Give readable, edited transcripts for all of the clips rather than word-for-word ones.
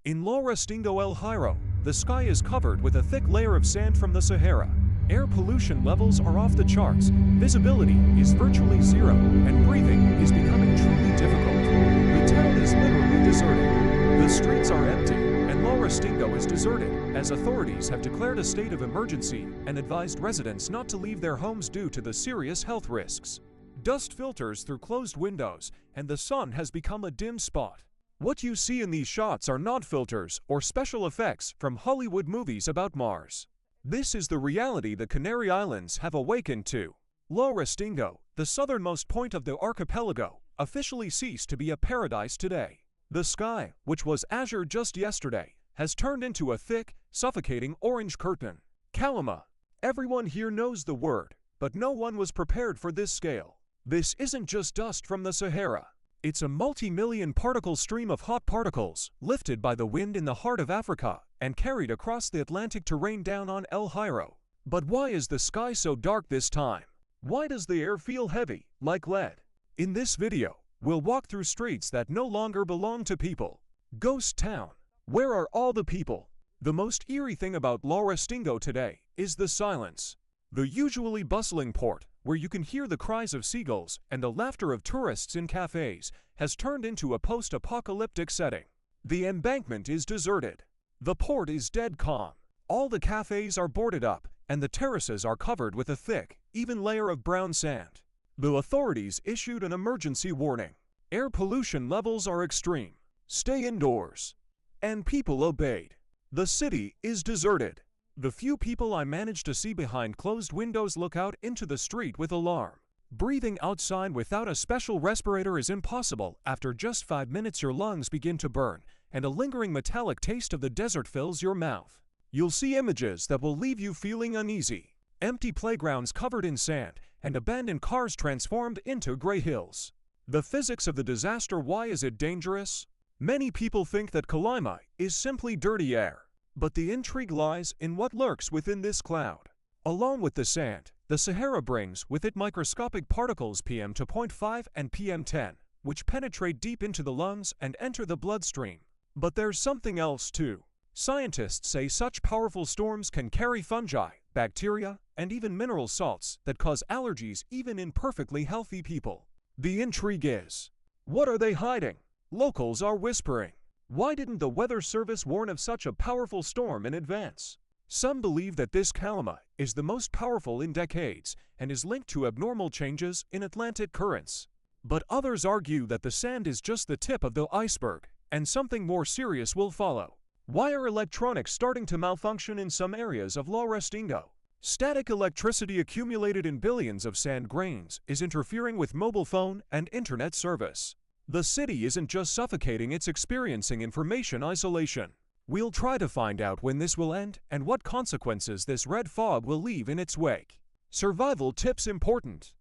In Restingo El Hierro, the sky is covered with a thick layer of sand from the Sahara. Air pollution levels are off the charts, visibility is virtually zero, and breathing is becoming truly difficult. The town is literally deserted. The streets are empty, and Restingo is deserted, as authorities have declared a state of emergency and advised residents not to leave their homes due to the serious health risks. Dust filters through closed windows, and the sun has become a dim spot. What you see in these shots are not filters or special effects from Hollywood movies about Mars. This is the reality the Canary Islands have awakened to. Restingo, the southernmost point of the archipelago, officially ceased to be a paradise today. The sky, which was azure just yesterday, has turned into a thick, suffocating orange curtain. Calima. Everyone here knows the word, but no one was prepared for this scale. This isn't just dust from the Sahara. It's a multi-million particle stream of hot particles, lifted by the wind in the heart of Africa and carried across the Atlantic to rain down on El Hierro. But why is the sky so dark this time? Why does the air feel heavy, like lead? In this video, we'll walk through streets that no longer belong to people. Ghost town. Where are all the people? The most eerie thing about Restingo today is the silence. The usually bustling port, where you can hear the cries of seagulls and the laughter of tourists in cafes, has turned into a post-apocalyptic setting. The embankment is deserted. The port is dead calm. All the cafes are boarded up, and the terraces are covered with a thick, even layer of brown sand. The authorities issued an emergency warning. Air pollution levels are extreme. Stay indoors. And people obeyed. The city is deserted. The few people I managed to see behind closed windows look out into the street with alarm. Breathing outside without a special respirator is impossible. After just 5 minutes your lungs begin to burn, and a lingering metallic taste of the desert fills your mouth. You'll see images that will leave you feeling uneasy. Empty playgrounds covered in sand, and abandoned cars transformed into gray hills. The physics of the disaster. Why is it dangerous? Many people think that Calima is simply dirty air. But the intrigue lies in what lurks within this cloud. Along with the sand, the Sahara brings with it microscopic particles PM2.5 and PM10, which penetrate deep into the lungs and enter the bloodstream. But there's something else too. Scientists say such powerful storms can carry fungi, bacteria, and even mineral salts that cause allergies even in perfectly healthy people. The intrigue is, what are they hiding? Locals are whispering. Why didn't the weather service warn of such a powerful storm in advance? Some believe that this Calima is the most powerful in decades and is linked to abnormal changes in Atlantic currents. But others argue that the sand is just the tip of the iceberg, and something more serious will follow. Why are electronics starting to malfunction in some areas of Restingo? Static electricity accumulated in billions of sand grains is interfering with mobile phone and internet service. The city isn't just suffocating, it's experiencing information isolation. We'll try to find out when this will end and what consequences this red fog will leave in its wake. Survival tips important.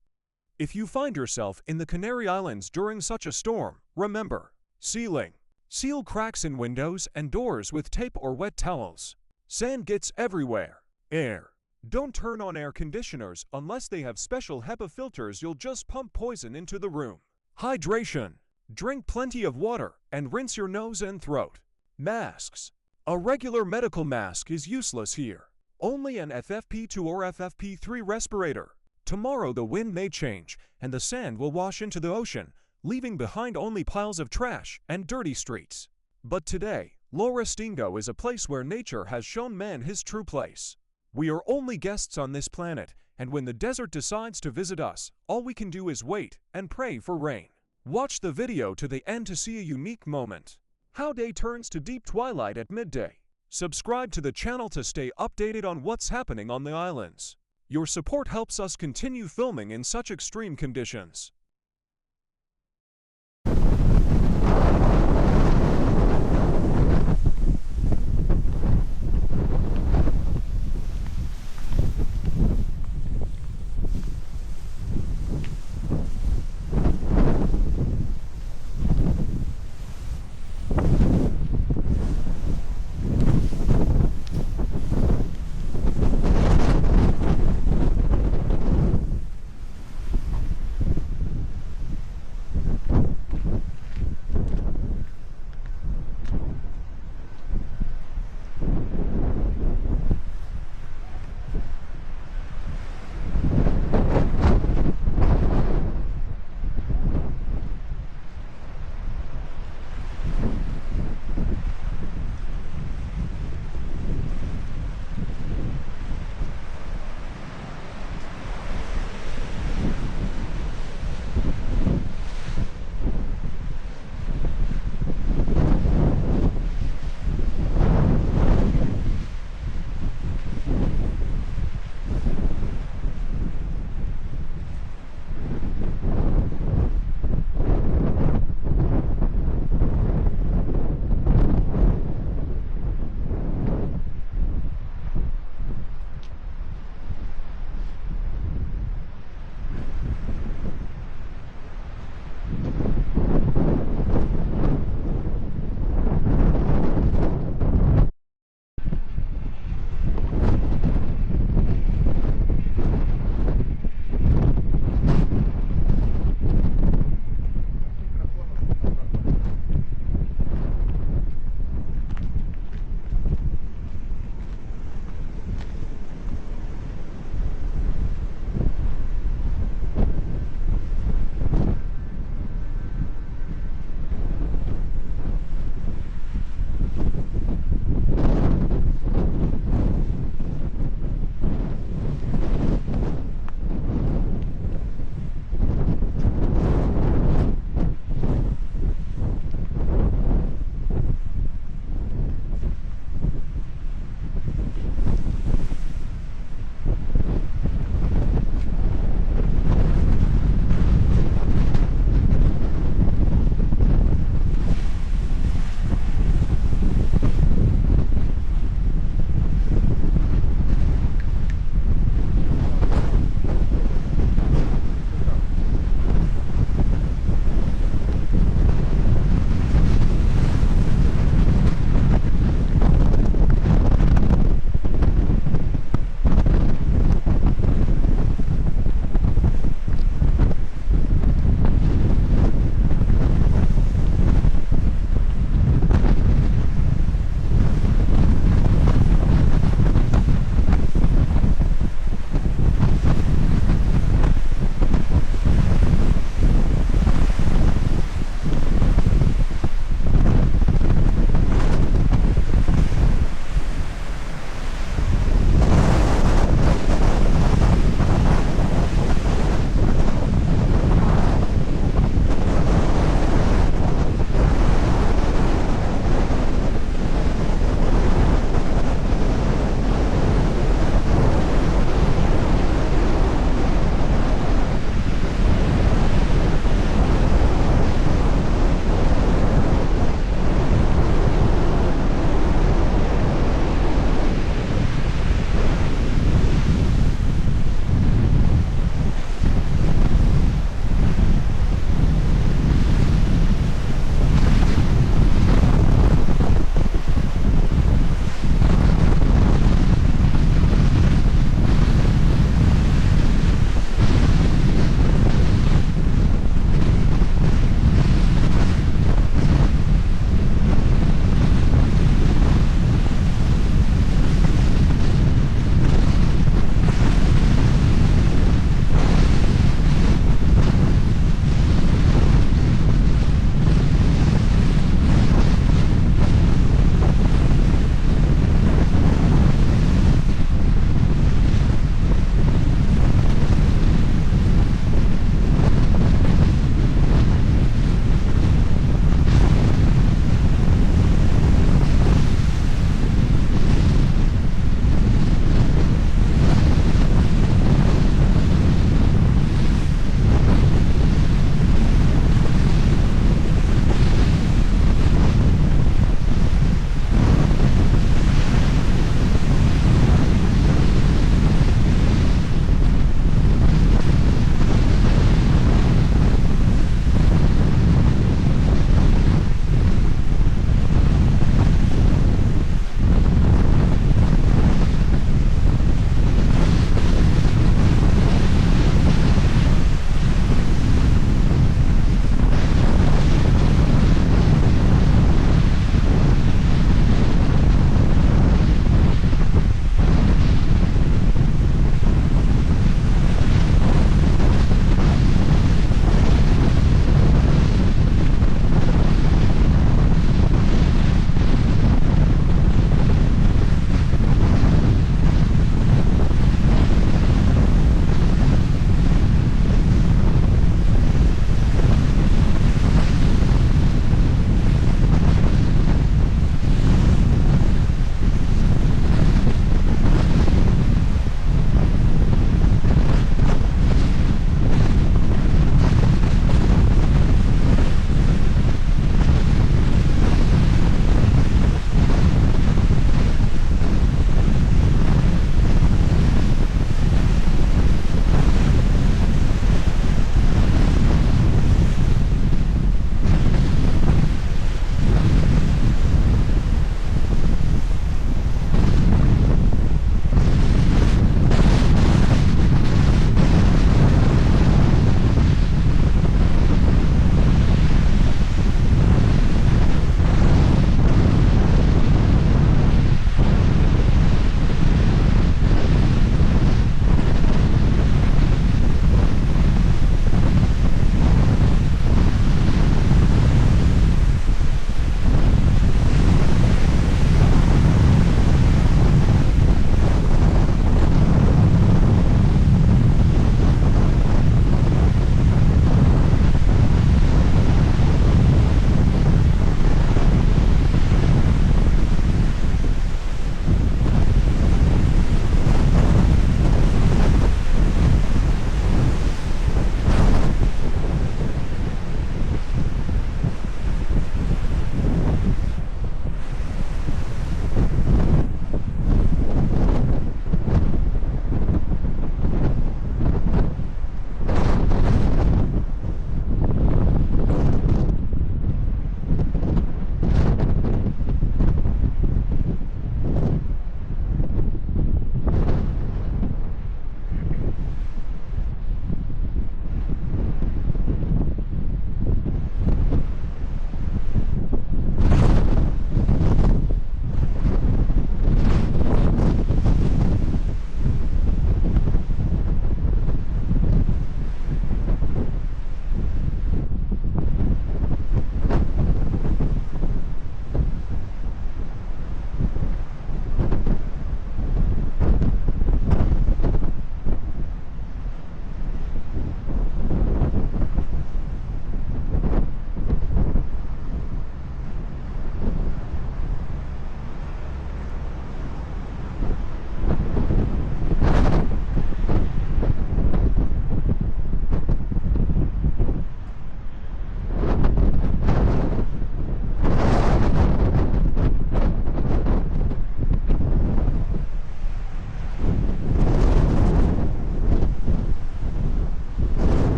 If you find yourself in the Canary Islands during such a storm, remember: sealing. Seal cracks in windows and doors with tape or wet towels. Sand gets everywhere. Air. Don't turn on air conditioners unless they have special HEPA filters. You'll just pump poison into the room. Hydration. Drink plenty of water and rinse your nose and throat. Masks. A regular medical mask is useless here. Only an FFP2 or FFP3 respirator. Tomorrow the wind may change and the sand will wash into the ocean, leaving behind only piles of trash and dirty streets. But today, Restingo is a place where nature has shown man his true place. We are only guests on this planet, and when the desert decides to visit us, all we can do is wait and pray for rain. Watch the video to the end to see a unique moment. How day turns to deep twilight at midday. Subscribe to the channel to stay updated on what's happening on the islands. Your support helps us continue filming in such extreme conditions.